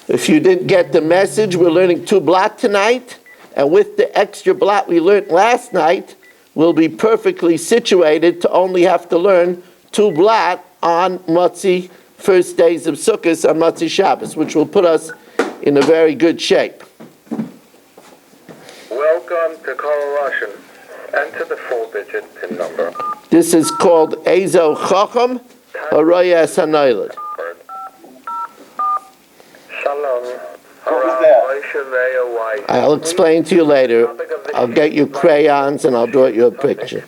If you didn't get the message, we're learning 2 blot tonight, and with the extra blot we learned last night, we'll be perfectly situated to only have to learn 2 blot on Motzi first days of Sukkot on Motzi Shabbos, which will put us in a very good shape. Welcome to Kol Russian. Enter the 4-digit PIN number. This is called Ezo Chacham Harayas Hanayled. Shalom. I'll explain to you later. I'll get you crayons and I'll draw you a picture. 1.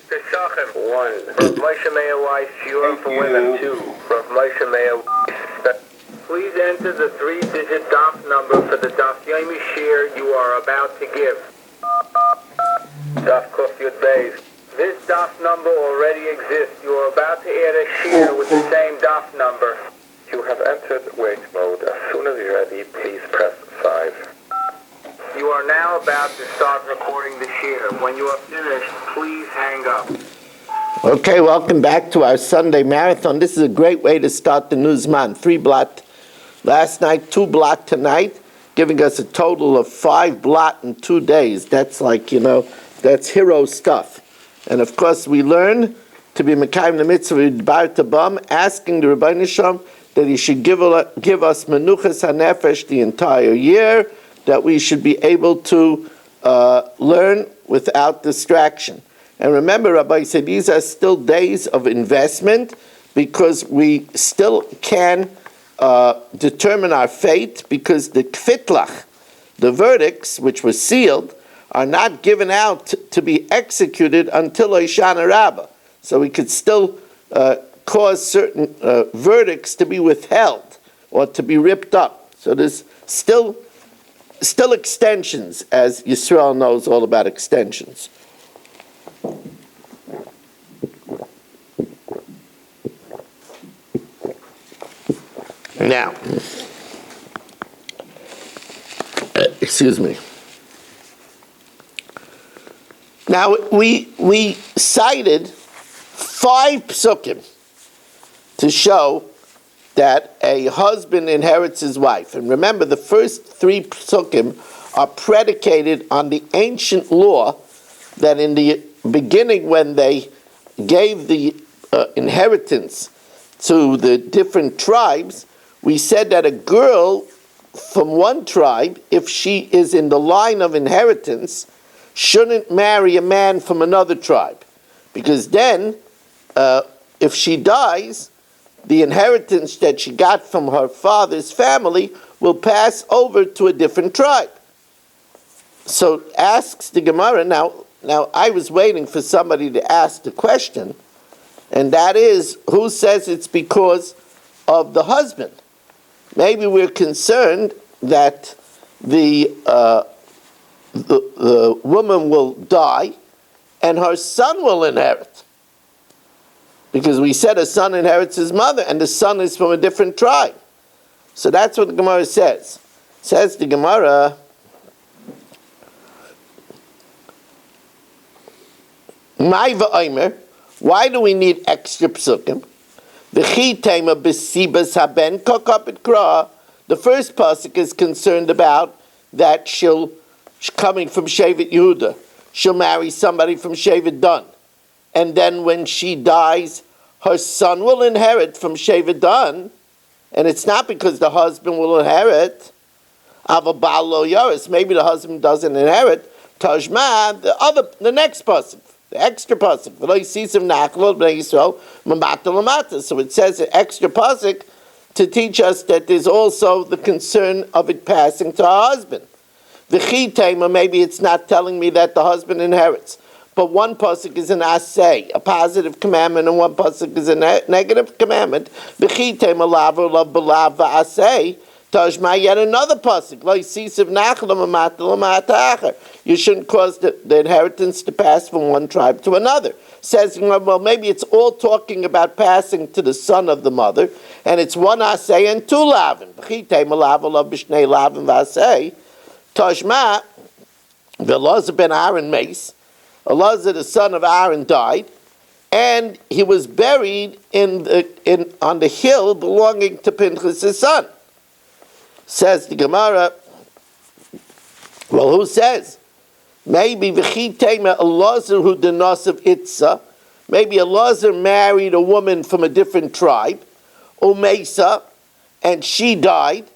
Rav Moshe Meir Weiss, Shiur for Women. 2. Rav Moshe Meir Weiss. Please enter the 3-digit daf number for the daf Yomi Shir you are about to give. Daf Kuf Yud Beis. This daf number already exists. You are about to add a shir with the same daf number. You have entered wait mode. As soon as you're ready, please press 5. You are now about to start recording the shir. When you are finished, please hang up. Okay, welcome back to our Sunday marathon. This is a great way to start the new Zman. 3 blot last night, 2 blot tonight, giving us a total of 5 blot in 2 days. That's like, that's hero stuff. And of course, we learn to be Mekayim the mitzvah Bar Tabam, asking the Rebbeinu Shalom that he should give us Menuchas HaNefesh the entire year, that we should be able to learn without distraction. And remember, Rabbi said, these are still days of investment because we still can determine our fate, because the kfitlach, the verdicts, which were sealed, are not given out to be executed until Hoshana Rabbah. So we could still cause certain verdicts to be withheld or to be ripped up. So there's still extensions, as Yisrael knows all about extensions. Now, excuse me. Now, we cited 5 psukim to show that a husband inherits his wife. And remember, the first 3 psukim are predicated on the ancient law that in the beginning, when they gave the inheritance to the different tribes, we said that a girl from one tribe, if she is in the line of inheritance, shouldn't marry a man from another tribe, because then if she dies, the inheritance that she got from her father's family will pass over to a different tribe. So asks the Gemara, now I was waiting for somebody to ask the question, and that is, who says it's because of the husband? Maybe we're concerned that the woman will die and her son will inherit. Because we said a son inherits his mother and the son is from a different tribe. So that's what the Gemara says. Says the Gemara, why do we need extra psukim? The first pasuk is concerned about that she's coming from Shevet Yehuda. She'll marry somebody from Shevet Dan. And then when she dies, her son will inherit from Shevet Dan. And it's not because the husband will inherit. Avabal lo yaris. Maybe the husband doesn't inherit. Tajma, the next pasuk. The extra pasuk. So it says an extra pasuk to teach us that there's also the concern of it passing to her husband. The chitema, maybe it's not telling me that the husband inherits. But one pasuk is an asay, a positive commandment, and one pasuk is a negative commandment. The chitema lava love belav asay. Tajma, yet another pasuk. You shouldn't cause the inheritance to pass from one tribe to another. Says, well, maybe it's all talking about passing to the son of the mother, and it's one asay and 2 lavin. Tajma, Elazar ben Aaron Mace. Elazar, the son of Aaron, died, and he was buried on the hill belonging to Pinchas' son. Says the Gemara, well, who says? Maybe v'chi tema Elazar who denasav itza. Maybe Elazar married a woman from a different tribe, Umesa, and she died,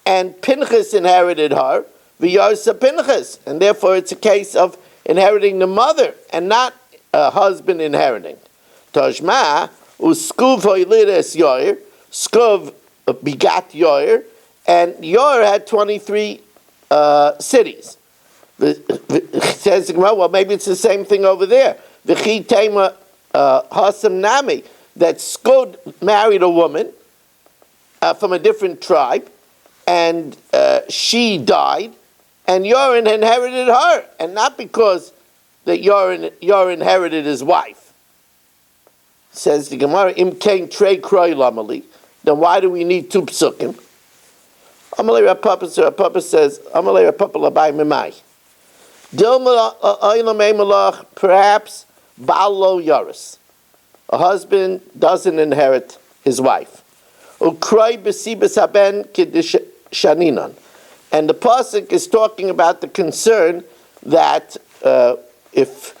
and Pinchas inherited her, v'yarsa Pinchas, and therefore it's a case of inheriting the mother and not a husband inheriting. Tashma uskuv hoilides Yair, skuv begat Yair, and Yair had 23 cities. Says well, maybe it's the same thing over there. V'chi tema hasam nami, that Skud married a woman from a different tribe, and she died, and Yorin inherited her, and not because that Yorin inherited his wife. Says the Gemara, Im kain trei kroi lamali, then why do we need two psukim? Amalei Rapapa says, Amalei Rapapa labai mimai. Perhaps Baal Yaris. A husband doesn't inherit his wife. And the pasuk is talking about the concern that if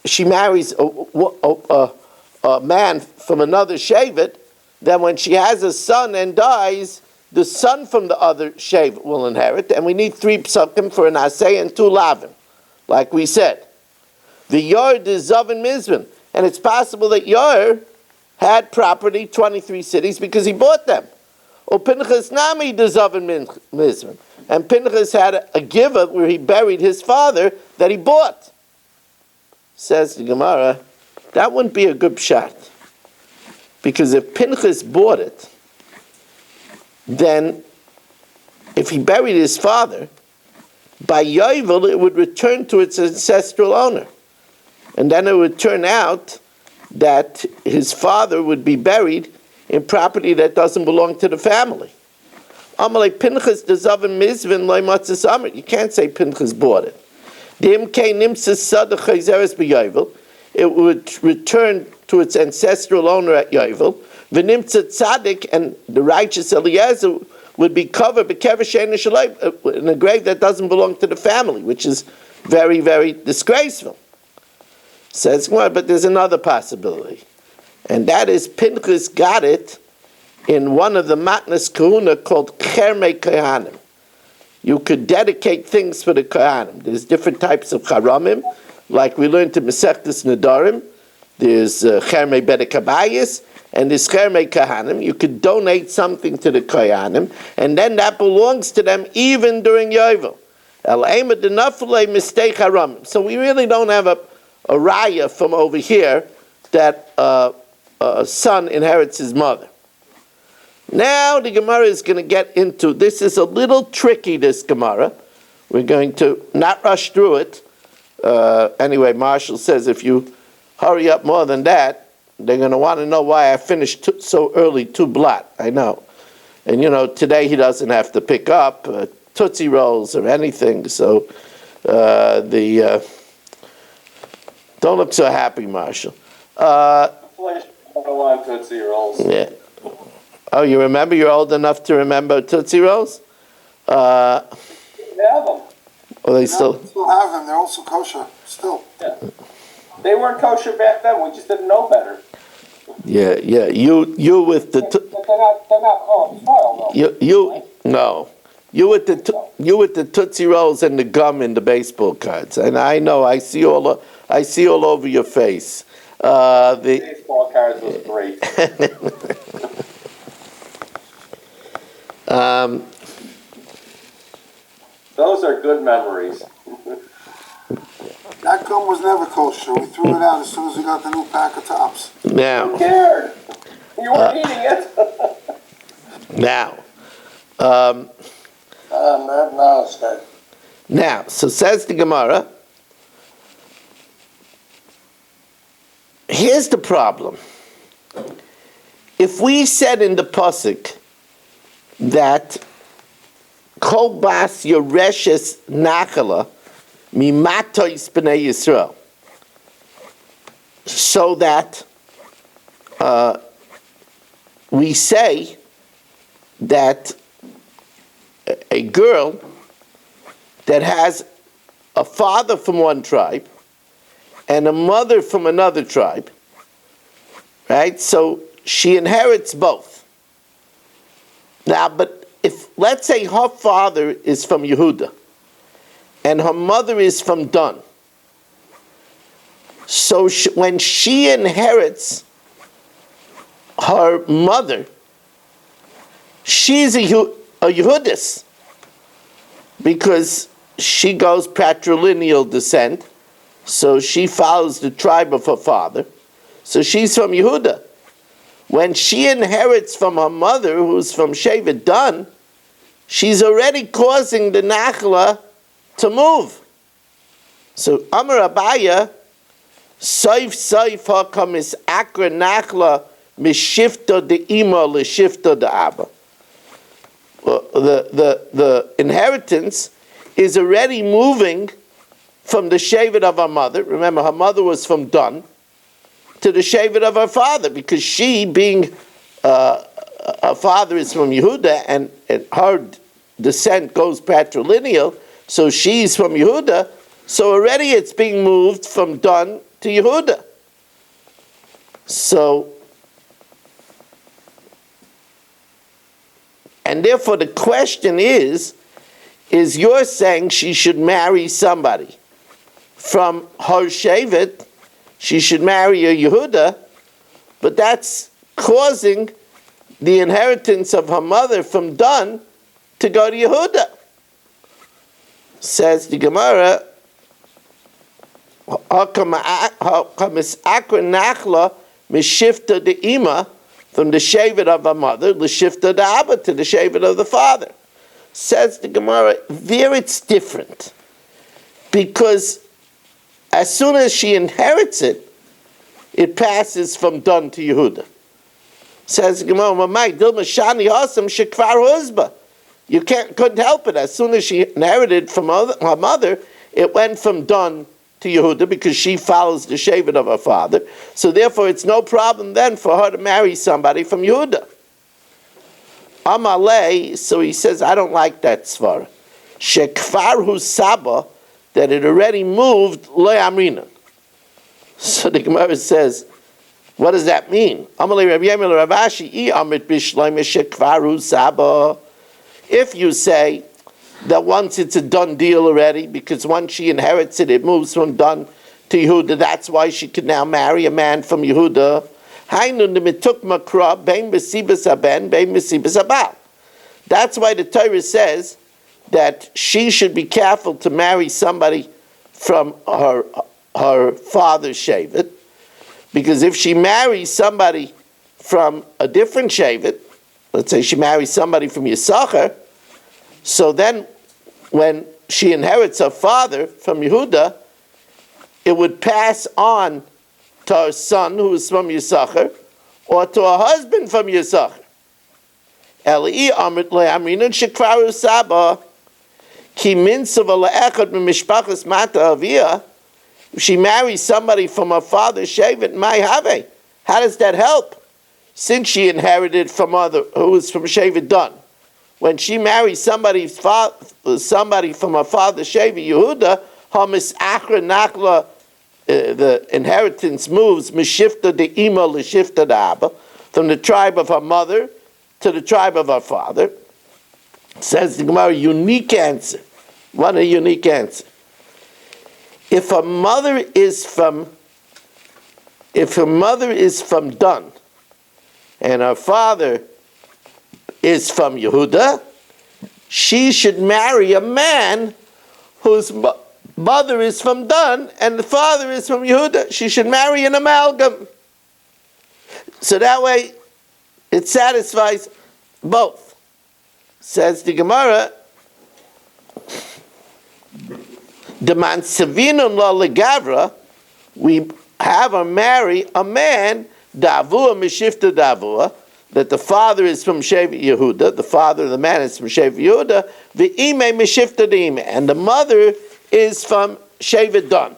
she marries a man from another shevet, then when she has a son and dies, the son from the other shevet will inherit, and we need 3 psukim for an asay and 2 lavin, like we said. The Yor is Zavin Mizman, and it's possible that Yor had property, 23 cities, because he bought them. Or Pinchas Nami de Zavin Mizman, and Pinchas had a giver where he buried his father that he bought. Says the Gemara, that wouldn't be a good shot, because if Pinchas bought it, then if he buried his father, by Yovel it would return to its ancestral owner. And then it would turn out that his father would be buried in property that doesn't belong to the family. Amalei Pinchas de Zavin Mizvin loy matzis amr. You can't say Pinchas bought it. It would return to its ancestral owner at Yovel. V'nimtza tzaddik, and the righteous Eliezer would be covered in a grave that doesn't belong to the family, which is very, very disgraceful. Says, well, but there's another possibility, and that is Pinchas got it in one of the matnas kahuna called Chermei Kohanim. You could dedicate things for the Kohanim. There's different types of charamim, like we learned in Masechtas Nedarim. There's Chermei Bedekabayis, and there's Chermei Kohanim. You could donate something to the Kohanim, and then that belongs to them even during Yovel. So we really don't have a raya from over here that a son inherits his mother. Now the Gemara is going to get into, this is a little tricky, this Gemara. We're going to not rush through it. Anyway, Marshall says if you hurry up more than that, they're going to want to know why I finished so early, too blot. I know. And today he doesn't have to pick up Tootsie Rolls or anything, so don't look so happy, Marshall. I don't want Tootsie Rolls. Yeah. Oh, you remember? You're old enough to remember Tootsie Rolls? They have them. Or they still have them. They're also kosher. Still. Yeah. They weren't kosher back then. We just didn't know better. Yeah. You with the. But they're not spoiled though. You with the Tootsie Rolls and the gum in the baseball cards, and I know I see all over your face. The baseball cards was great. Those are good memories. That gum was never kosher. We threw it out as soon as we got the new pack of tops. Now. Who cared? You weren't eating it. Now. Now, so says the Gemara. Here's the problem. If we said in the pasuk that Kol Bas Yoreshes Nachala Mimatois B'nei Yisrael, so that we say that a girl that has a father from one tribe and a mother from another tribe, right? So she inherits both. Now, but if, let's say her father is from Yehuda and her mother is from Dan, so when she inherits her mother, she's a Yehudis because she goes patrilineal descent, so she follows the tribe of her father. So she's from Yehuda. When she inherits from her mother, who's from Shevet Dan, she's already causing the Nachla to move. So Amar Abaya, Saif hakamis akra Nachla mishifta de ima lishifta de Abba. The inheritance is already moving from the Shevet of her mother. Remember, her mother was from Dan, to the Shevet of her father, because she, being her father is from Yehuda, and her descent goes patrilineal, so she's from Yehuda, so already it's being moved from Dan to Yehuda. So, and therefore the question is you're saying she should marry somebody from her Shevet, she should marry a Yehuda, but that's causing the inheritance of her mother from Dan to go to Yehuda. Says the Gemara, Hakamis akra Nachla mishifta de ima, from the Shevet of her mother, l'shifta de Abba, to the Shevet of the father. Says the Gemara, there it's different, because as soon as she inherits it, it passes from Dan to Yehuda. Says the Gemara, you couldn't help it. As soon as she inherited from her mother, it went from Dan to Yehuda, because she follows the Shevet of her father. So therefore it's no problem then for her to marry somebody from Yehuda. Amalei, so he says, I don't like that svara. Shekfarhu Saba, that it already moved le amrina. So the Gemara says, what does that mean? Amalei Rabbi Yemel Ravashi I amit bishleim shekfarhu Saba. If you say that once it's a done deal already, because once she inherits it, it moves from Dan to Yehuda, that's why she could now marry a man from Yehuda. That's why the Torah says that she should be careful to marry somebody from her father's Shevet, because if she marries somebody from a different Shevet, let's say she marries somebody from Yisachar, so then when she inherits her father from Yehuda, it would pass on to her son who is from Yisachar, or to her husband from Yisachar. Eli amrit le'amrinan shekvaru saba ki minsav le'echad mimishpachas mata avia. If she marries somebody from her father's shevet, my have. How does that help? Since she inherited from mother who was from shevet Dan, when she marries somebody from her father's shevet Yehuda, hamis achra nachla. The inheritance moves mishifta de ima l'shifta de abba, from the tribe of her mother to the tribe of her father. Says the Gemara, unique answer. What a unique answer. If her mother is from Dan and her father is from Yehuda, she should marry a man whose mother is from Dan and the father is from Yehuda. She should marry an amalgam. So that way it satisfies both. Says the Gemara, Deman Savinun la legavra, we have her marry a man, Davua Mishifta Davua, that the father is from Shevet Yehuda, the father of the man is from Shevet Yehuda, the Ime Mishifta Ime, and the mother is from Shevet Dan.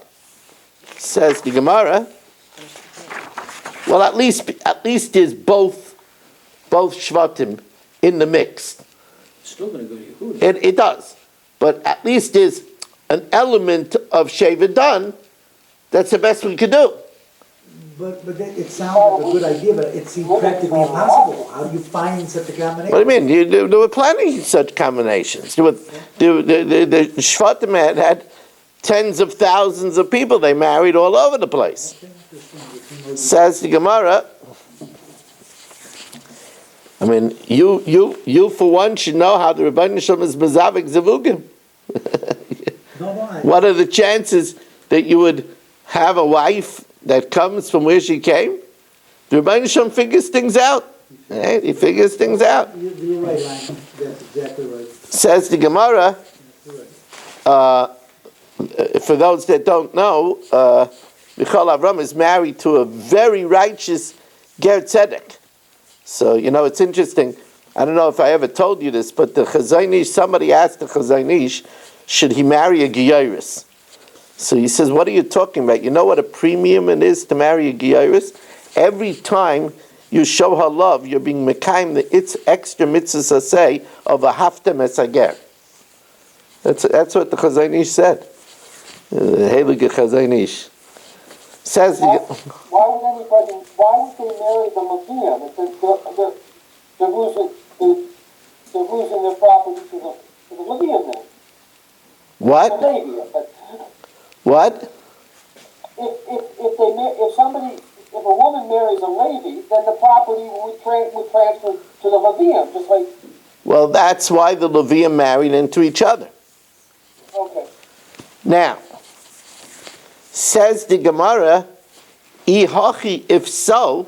Says the Gemara, well, at least there's both Shvatim in the mix. It's still going to go to Yehuda. It does. But at least there's an element of Sheva done. That's the best we could do. But that, it sounds like a good idea, but it seems practically impossible. How do you find such a combination? What do you mean? There were plenty of such combinations. The Shvatim had tens of thousands of people they married all over the place. Says the Gemara, I mean, you for one should know how the Rebbeinu Shalom is mezavik zevugim. What are the chances that you would have a wife that comes from where she came? The Rebbeinu Shalom figures things out. Right? He figures things out. You're right, Ryan. That's exactly right. Says the Gemara, for those that don't know, Michal Avram is married to a very righteous Ger Tzedek. So, it's interesting. I don't know if I ever told you this, but the Chazon, somebody asked the Chazon, should he marry a Giyairis? So he says, what are you talking about? You know what a premium it is to marry a Giyairis? Every time you show her love, you're being mekayim the extra mitzvahs say of a haftem esager. That's what the Chazon said. The Heilige Chazon says. Why would they marry the Levium? They're losing their property to the Levium then. What? What? If a woman marries a Levi, then the property would transfer to the Levium, just like. Well, that's why the Levium married into each other. Okay. Now, says the Gemara, Ihachi, if so,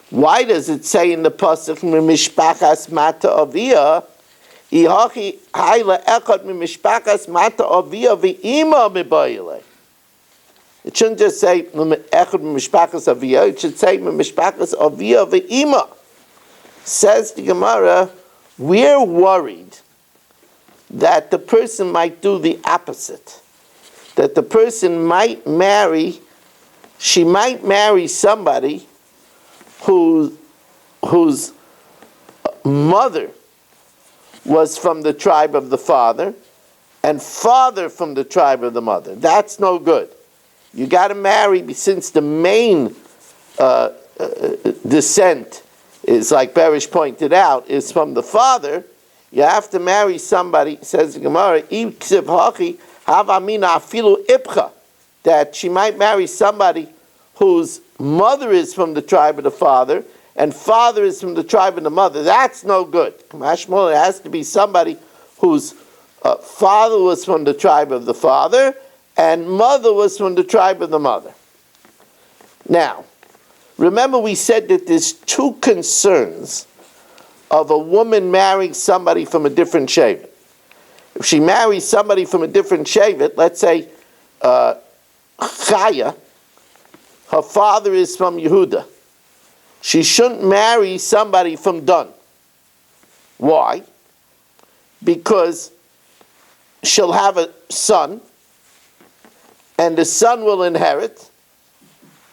why does it say in the pasuk mishpachas mata avia? Ihachi hayla echad mishpachas mata avia ve'ima mibayile. It shouldn't just say echad mishpachas avia. It should say mishpachas avia ve'ima. Says the Gemara, we're worried that the person might do the opposite. That the person might marry somebody whose mother was from the tribe of the father and father from the tribe of the mother. That's no good. You got to marry, since the main descent is, like Berish pointed out, is from the father. You have to marry somebody, says the Gemara, that she might marry somebody whose mother is from the tribe of the father and father is from the tribe of the mother. That's no good. It has to be somebody whose father was from the tribe of the father and mother was from the tribe of the mother. Now, remember we said that there's two concerns of a woman marrying somebody from a different shevet. If she marries somebody from a different shevet, let's say Chaya, her father is from Yehuda. She shouldn't marry somebody from Dan. Why? Because she'll have a son, and the son will inherit,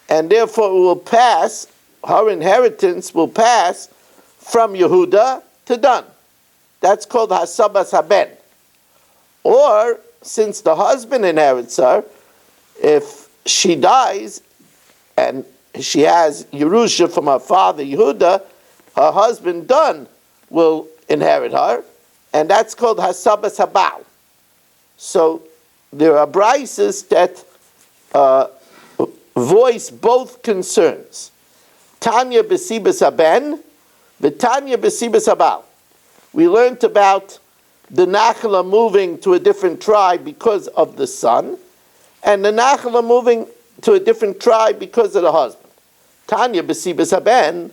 and therefore it will pass, her inheritance will pass from Yehuda to Dan. That's called Hasabas Haben. Or, since the husband inherits her, if she dies and she has Yerusha from her father Yehuda, her husband Dan will inherit her, and that's called Hasabas Habal. So there are brises that voice both concerns. Tanya Besibas Haben, V'Tanya Besibas Habal. We learned about the Nachla moving to a different tribe because of the son, and the Nachla moving to a different tribe because of the husband. Tanya Besibas Haben,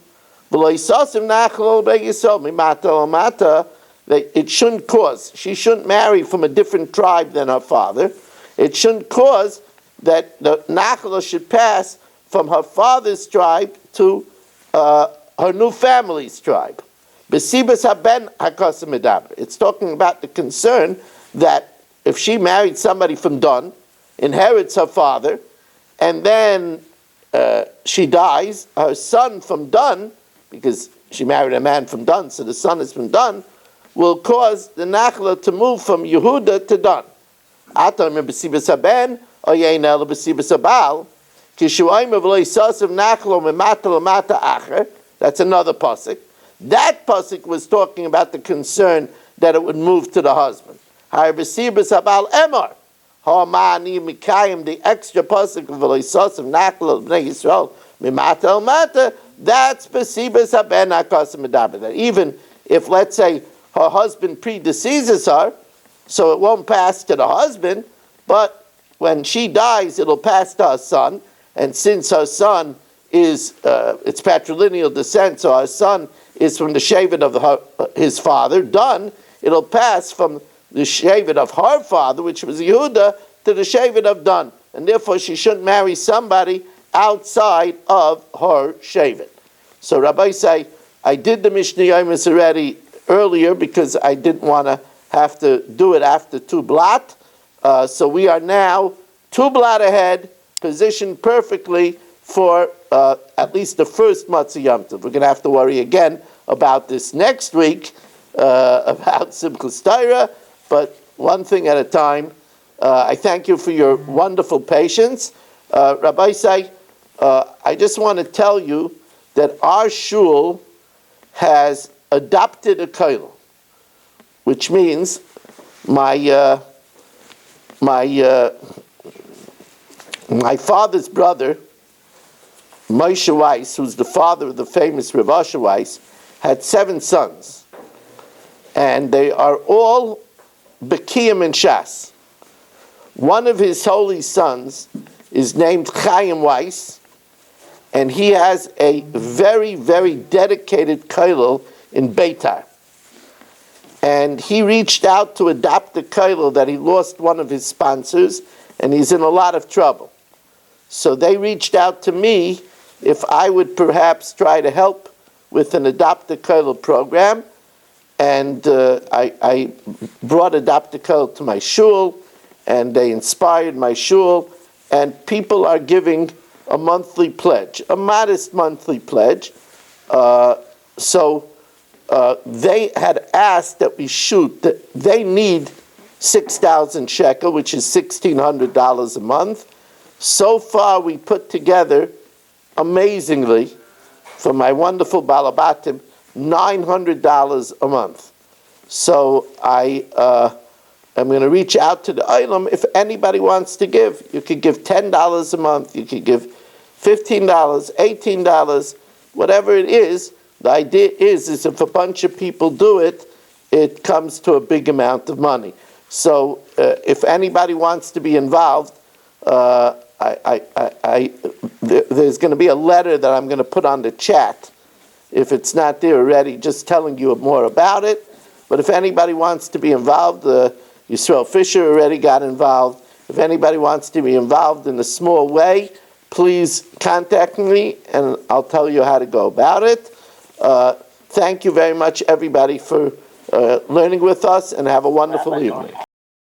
V'Loisasim Nachla B'Yisrael Mimata Mata, that it shouldn't cause, she shouldn't marry from a different tribe than her father. It shouldn't cause that the Nachla should pass from her father's tribe to her new family's tribe. Besibas haben hakasa medaber. It's talking about the concern that if she married somebody from Dan, inherits her father, and then she dies, her son from Dan, because she married a man from Dan, so the son is from Dan, will cause the Nachla to move from Yehuda to Dan. Atam b'sibas haben, or yeina b'sibas habal, kishuayim v'lo yisasav Nachla memata lamata acher. That's another pasuk. That pasuk was talking about the concern that it would move to the husband. Hay b'sibas habal emar. Ha'mani mikayim, the extra pasuk of v'lo yisasav Nachla b'nei Yisrael memata lamata. That's b'sibas haben akasim medaber. That even if, let's say, her husband predeceases her, so it won't pass to the husband, but when she dies, it'll pass to her son. And since her son is, it's patrilineal descent, so her son is from the Shevet of his father, Dan, it'll pass from the Shevet of her father, which was Yehuda, to the Shevet of Dan. And therefore she shouldn't marry somebody outside of her Shevet. So Rabbi say, I did the Mishnah Yomis already earlier because I didn't want to have to do it after 2 blat. So we are now 2 blat ahead, positioned perfectly for at least the first Matzah Yom Tov. We're going to have to worry again about this next week, about Simchas Torah, but one thing at a time. I thank you for your wonderful patience. Rabbi say, I just want to tell you that our shul has adopted a koil, which means my father's brother, Moshe Weiss, who's the father of the famous Rav Asher Weiss, had 7 sons, and they are all Bekiyim and Shas. One of his holy sons is named Chaim Weiss, and he has a very, very dedicated koilel in Beitar. And he reached out to adopt the koilel that he lost one of his sponsors, and he's in a lot of trouble. So they reached out to me if I would perhaps try to help with an Adopt a Koilel program. And I brought Adopt a Koilel to my shul, and they inspired my shul, and people are giving a monthly pledge, a modest monthly pledge. So they had asked that we shoot, that they need 6,000 shekel, which is $1,600 a month. So far we put together, amazingly, for my wonderful Balabatim, $900 a month. So I am going to reach out to the Olam. If anybody wants to give, you could give $10 a month, you could give $15, $18, whatever it is. The idea is if a bunch of people do it, it comes to a big amount of money. So if anybody wants to be involved, there's going to be a letter that I'm going to put on the chat. If it's not there already, just telling you more about it. But if anybody wants to be involved, Yisrael Fisher already got involved. If anybody wants to be involved in a small way, please contact me and I'll tell you how to go about it. Thank you very much, everybody, for learning with us, and have a wonderful evening.